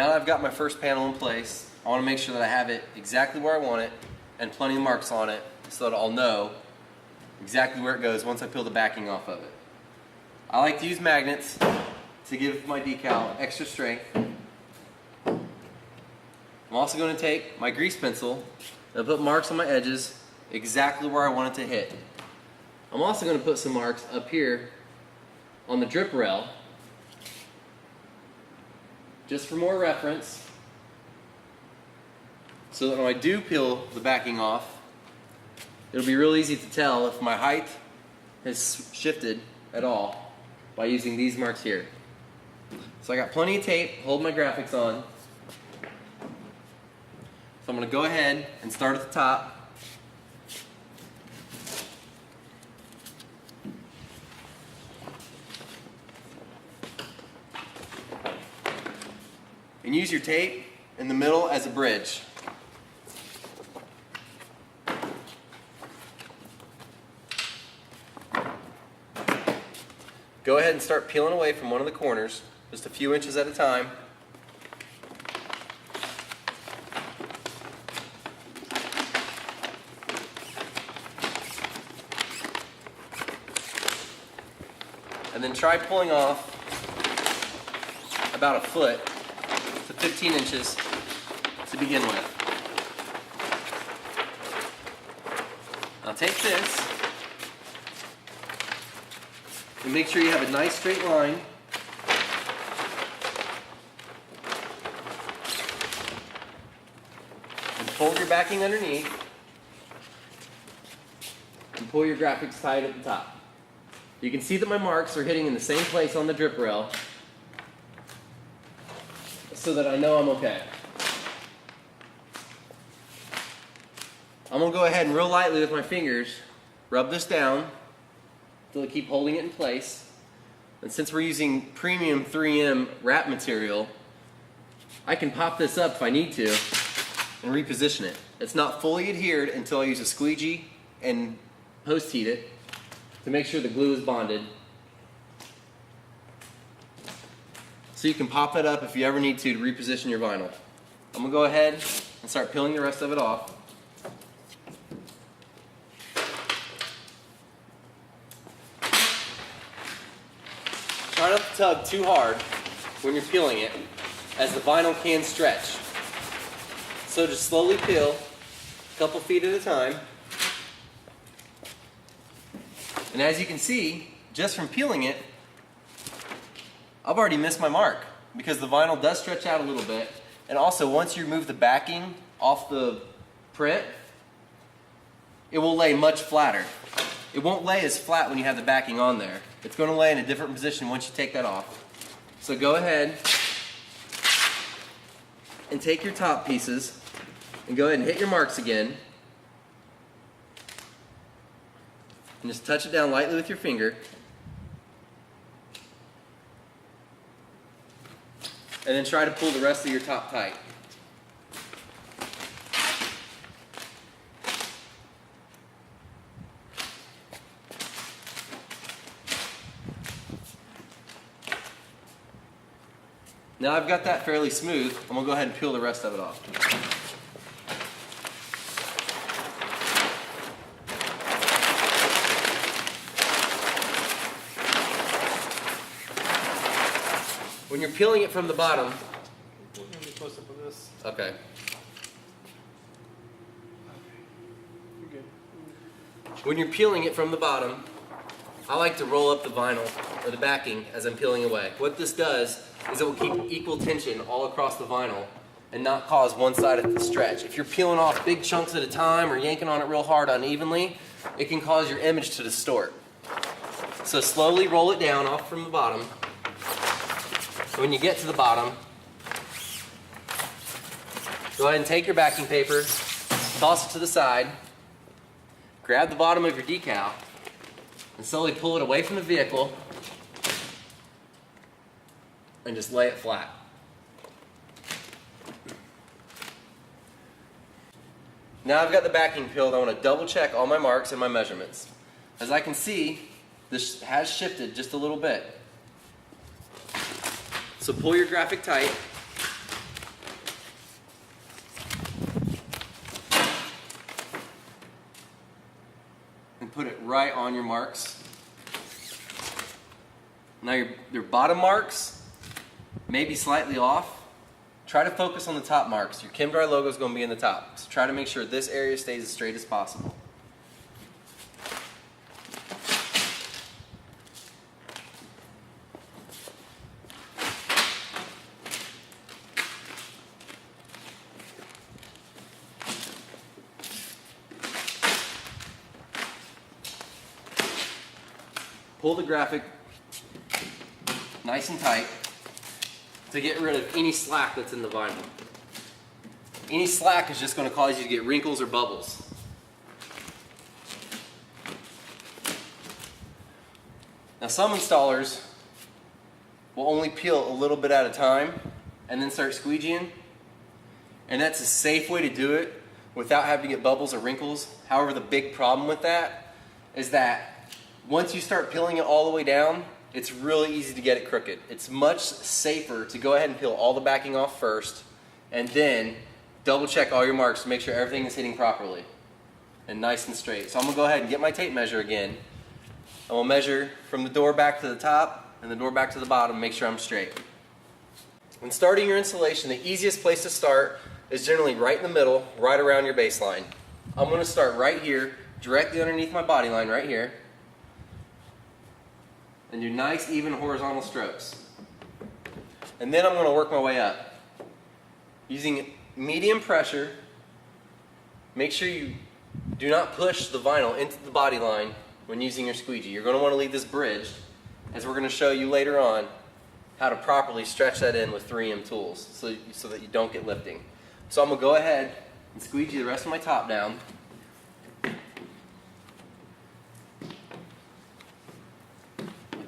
Now that I've got my first panel in place, I want to make sure that I have it exactly where I want it and plenty of marks on it so that I'll know exactly where it goes once I peel the backing off of it. I like to use magnets to give my decal extra strength. I'm also going to take my grease pencil and put marks on my edges exactly where I want it to hit. I'm also going to put some marks up here on the drip rail just for more reference, so that when I do peel the backing off, it'll be real easy to tell if my height has shifted at all by using these marks here. So I got plenty of tape, hold my graphics on. So I'm going to go ahead and start at the top. And use your tape in the middle as a bridge. Go ahead and start peeling away from one of the corners, just a few inches at a time. And then try pulling off about a foot to 15 inches to begin with. Now take this and make sure you have a nice straight line. And fold your backing underneath and pull your graphics tight at the top. You can see that my marks are hitting in the same place on the drip rail, so that I know I'm okay. I'm going to go ahead and real lightly with my fingers rub this down until I keep holding it in place. And since we're using premium 3M wrap material, I can pop this up if I need to and reposition it. It's not fully adhered until I use a squeegee and post heat it to make sure the glue is bonded. So you can pop that up if you ever need to reposition your vinyl. I'm going to go ahead and start peeling the rest of it off. Try not to tug too hard when you're peeling it, as the vinyl can stretch. So just slowly peel, a couple feet at a time. And as you can see, just from peeling it, I've already missed my mark because the vinyl does stretch out a little bit. And also, once you remove the backing off the print, it will lay much flatter. It won't lay as flat when you have the backing on there. It's going to lay in a different position once you take that off. So go ahead and take your top pieces and go ahead and hit your marks again. And just touch it down lightly with your finger. And then try to pull the rest of your top tight. Now I've got that fairly smooth, I'm going to go ahead and peel the rest of it off. When you're peeling it from the bottom, okay. When you're peeling it from the bottom, I like to roll up the vinyl or the backing as I'm peeling away. What this does is it will keep equal tension all across the vinyl and not cause one side to stretch. If you're peeling off big chunks at a time or yanking on it real hard unevenly, it can cause your image to distort. So slowly roll it down off from the bottom. When you get to the bottom, go ahead and take your backing paper, toss it to the side, grab the bottom of your decal, and slowly pull it away from the vehicle and just lay it flat. Now I've got the backing peeled, I want to double check all my marks and my measurements. As I can see, this has shifted just a little bit. So pull your graphic tight right on your marks. Now your bottom marks may be slightly off. Try to focus on the top marks. Your Chem-Dry logo is going to be in the top. So try to make sure this area stays as straight as possible. Pull the graphic nice and tight to get rid of any slack that's in the vinyl. Any slack is just going to cause you to get wrinkles or bubbles. Now some installers will only peel a little bit at a time and then start squeegeeing, and that's a safe way to do it without having to get bubbles or wrinkles. However, the big problem with that is that once you start peeling it all the way down, it's really easy to get it crooked. It's much safer to go ahead and peel all the backing off first and then double check all your marks to make sure everything is hitting properly and nice and straight. So I'm going to go ahead and get my tape measure again. I will measure from the door back to the top and the door back to the bottom, make sure I'm straight. When starting your installation, the easiest place to start is generally right in the middle, right around your baseline. I'm going to start right here, directly underneath my body line right here, and do nice even horizontal strokes. And then I'm going to work my way up. Using medium pressure, make sure you do not push the vinyl into the body line when using your squeegee. You're going to want to leave this bridged, as we're going to show you later on how to properly stretch that in with 3M tools so that you don't get lifting. So I'm going to go ahead and squeegee the rest of my top down.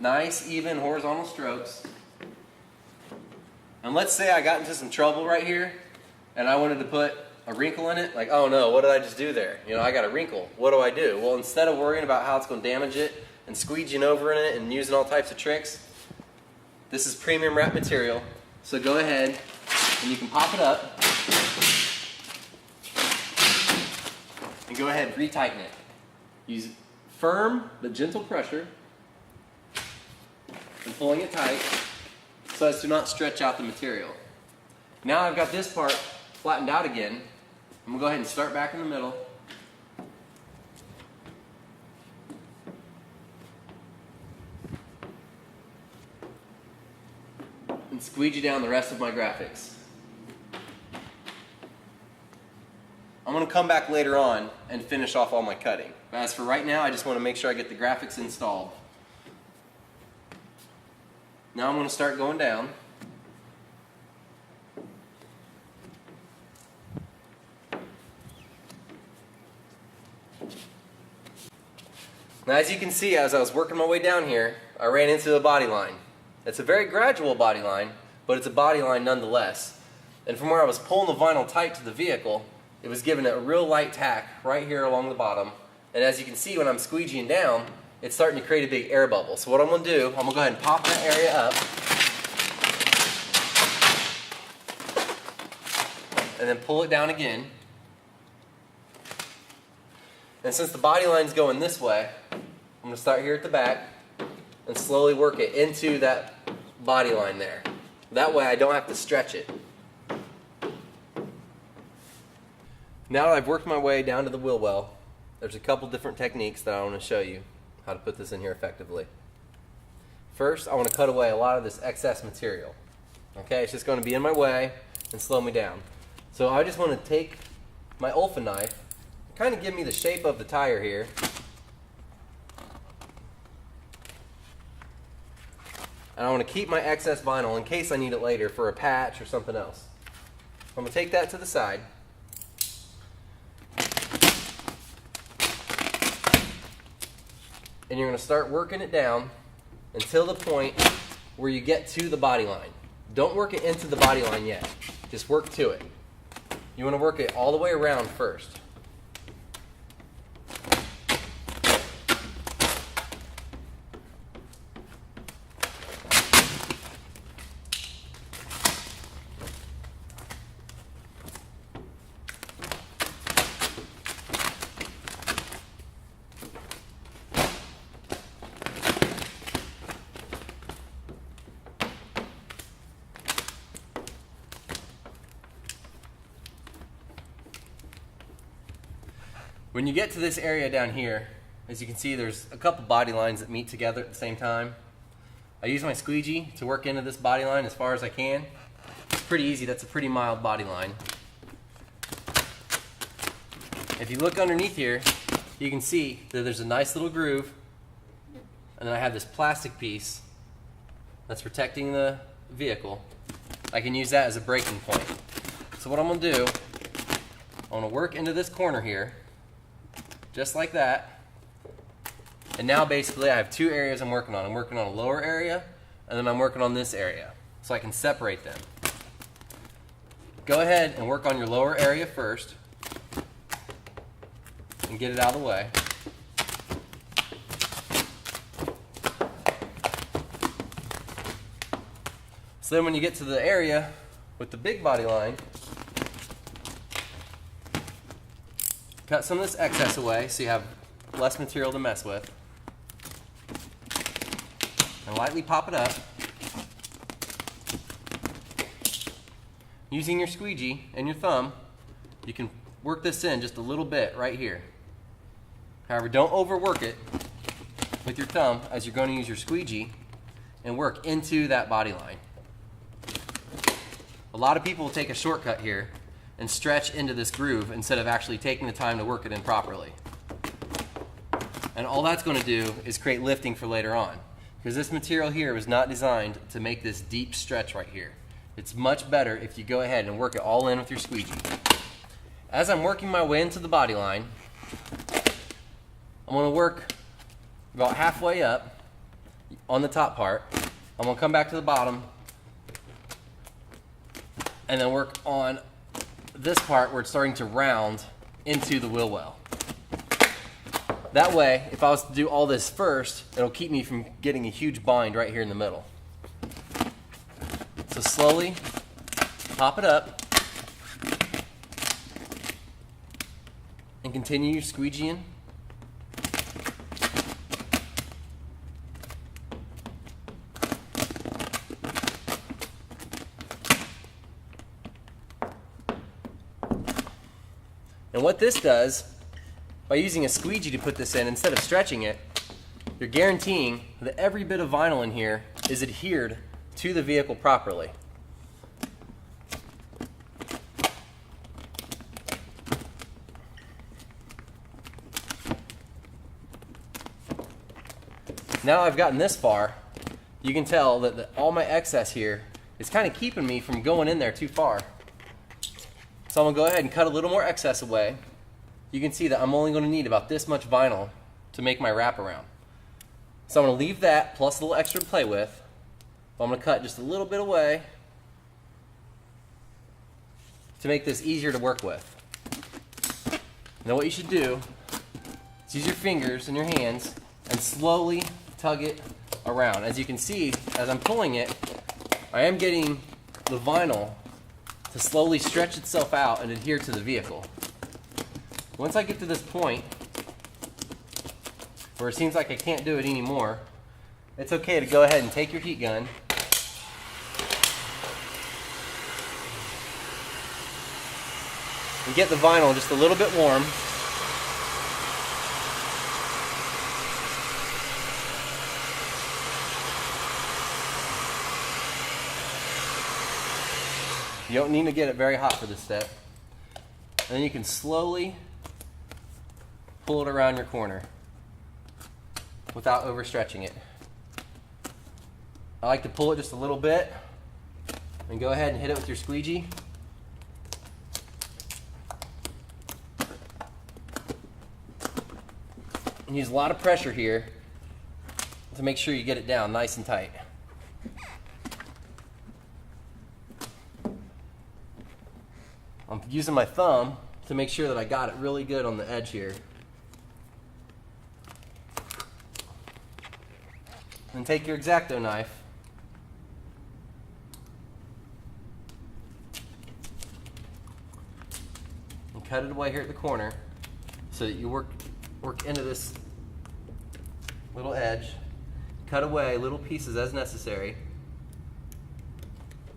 Nice, even horizontal strokes. And let's say I got into some trouble right here and I wanted to put a wrinkle in it. Like, oh no, what did I just do there? You know, I got a wrinkle. What do I do? Well, instead of worrying about how it's going to damage it and squeegeeing over in it and using all types of tricks, this is premium wrap material. So go ahead and you can pop it up and go ahead and retighten it. Use firm but gentle pressure and pulling it tight so as to not stretch out the material. Now I've got this part flattened out again. I'm going to go ahead and start back in the middle. And squeegee down the rest of my graphics. I'm going to come back later on and finish off all my cutting. But as for right now, I just want to make sure I get the graphics installed. Now I'm going to start going down. Now as you can see, as I was working my way down here, I ran into the body line. It's a very gradual body line, but it's a body line nonetheless. And from where I was pulling the vinyl tight to the vehicle, it was giving it a real light tack right here along the bottom. And as you can see, when I'm squeegeeing down, it's starting to create a big air bubble. So what I'm going to do, I'm going to go ahead and pop that area up. And then pull it down again. And since the body line's going this way, I'm going to start here at the back and slowly work it into that body line there. That way I don't have to stretch it. Now that I've worked my way down to the wheel well, there's a couple different techniques that I want to show you how to put this in here effectively. First, I want to cut away a lot of this excess material. Okay, it's just going to be in my way and slow me down. So I just want to take my Olfa knife, kind of give me the shape of the tire here. And I want to keep my excess vinyl in case I need it later for a patch or something else. I'm going to take that to the side. And you're going to start working it down until the point where you get to the body line. Don't work it into the body line yet. Just work to it. You want to work it all the way around first. When you get to this area down here, as you can see, there's a couple body lines that meet together at the same time. I use my squeegee to work into this body line as far as I can. It's pretty easy. That's a pretty mild body line. If you look underneath here, you can see that there's a nice little groove, and then I have this plastic piece that's protecting the vehicle. I can use that as a breaking point. So what I'm going to do, I'm going to work into this corner here, just like that. And now basically I have two areas I'm working on. I'm working on a lower area, and then I'm working on this area, so I can separate them. Go ahead and work on your lower area first, and get it out of the way. So then when you get to the area with the big body line, cut some of this excess away so you have less material to mess with. And lightly pop it up. Using your squeegee and your thumb, you can work this in just a little bit right here. However, don't overwork it with your thumb as you're going to use your squeegee and work into that body line. A lot of people will take a shortcut here and stretch into this groove instead of actually taking the time to work it in properly. And all that's going to do is create lifting for later on, because this material here was not designed to make this deep stretch right here. It's much better if you go ahead and work it all in with your squeegee. As I'm working my way into the body line, I'm going to work about halfway up on the top part. I'm going to come back to the bottom and then work on this part where it's starting to round into the wheel well. That way, if I was to do all this first, it'll keep me from getting a huge bind right here in the middle. So slowly pop it up and continue squeegeeing. And what this does, by using a squeegee to put this in instead of stretching it, you're guaranteeing that every bit of vinyl in here is adhered to the vehicle properly. Now I've gotten this far, you can tell that all my excess here is kind of keeping me from going in there too far. So I'm going to go ahead and cut a little more excess away. You can see that I'm only going to need about this much vinyl to make my wraparound. So I'm going to leave that plus a little extra to play with. But I'm going to cut just a little bit away to make this easier to work with. Now what you should do is use your fingers and your hands and slowly tug it around. As you can see, as I'm pulling it, I am getting the vinyl to slowly stretch itself out and adhere to the vehicle. Once I get to this point where it seems like I can't do it anymore, it's okay to go ahead and take your heat gun and get the vinyl just a little bit warm. You don't need to get it very hot for this step. And then you can slowly pull it around your corner without overstretching it. I like to pull it just a little bit and go ahead and hit it with your squeegee. And use a lot of pressure here to make sure you get it down nice and tight. I'm using my thumb to make sure that I got it really good on the edge here. And take your X-Acto knife and cut it away here at the corner so that you work into this little edge. Cut away little pieces as necessary.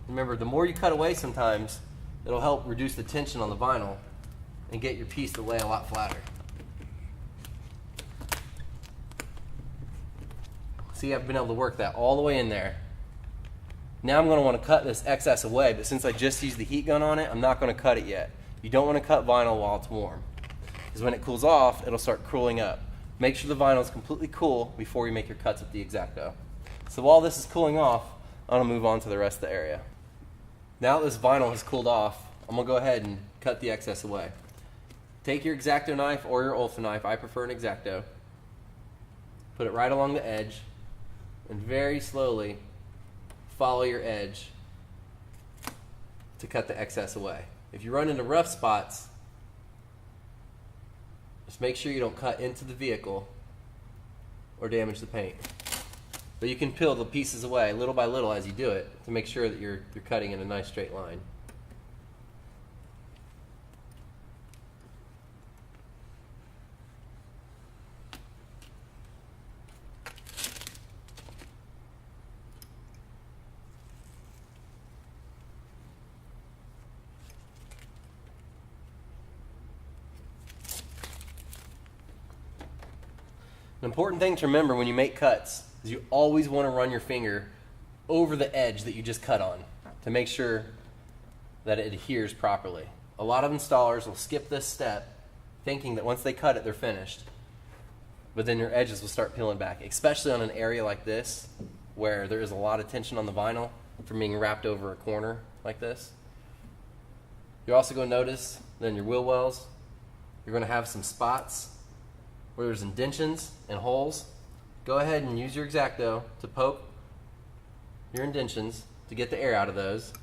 Remember, the more you cut away sometimes, it'll help reduce the tension on the vinyl and get your piece to lay a lot flatter. See, I've been able to work that all the way in there. Now I'm going to want to cut this excess away, but since I just used the heat gun on it, I'm not going to cut it yet. You don't want to cut vinyl while it's warm, because when it cools off, it'll start cooling up. Make sure the vinyl is completely cool before you make your cuts with the X-Acto. So while this is cooling off, I'm going to move on to the rest of the area. Now that this vinyl has cooled off, I'm going to go ahead and cut the excess away. Take your X-Acto knife or your Olfa knife, I prefer an X-Acto. Put it right along the edge, and very slowly follow your edge to cut the excess away. If you run into rough spots, just make sure you don't cut into the vehicle or damage the paint. But you can peel the pieces away little by little as you do it to make sure that you're cutting in a nice straight line. An important thing to remember when you make cuts is you always want to run your finger over the edge that you just cut on to make sure that it adheres properly. A lot of installers will skip this step thinking that once they cut it, they're finished. But then your edges will start peeling back, especially on an area like this where there is a lot of tension on the vinyl from being wrapped over a corner like this. You're also going to notice that in your wheel wells, you're going to have some spots where there's indentions and holes. Go ahead and use your X-Acto to poke your indentions to get the air out of those,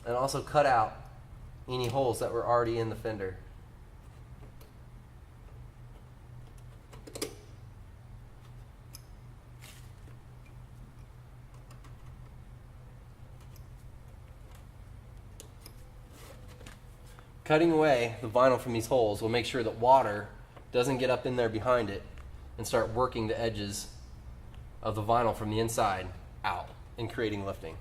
and also cut out any holes that were already in the fender. Cutting away the vinyl from these holes will make sure that water doesn't get up in there behind it and start working the edges of the vinyl from the inside out and creating lifting.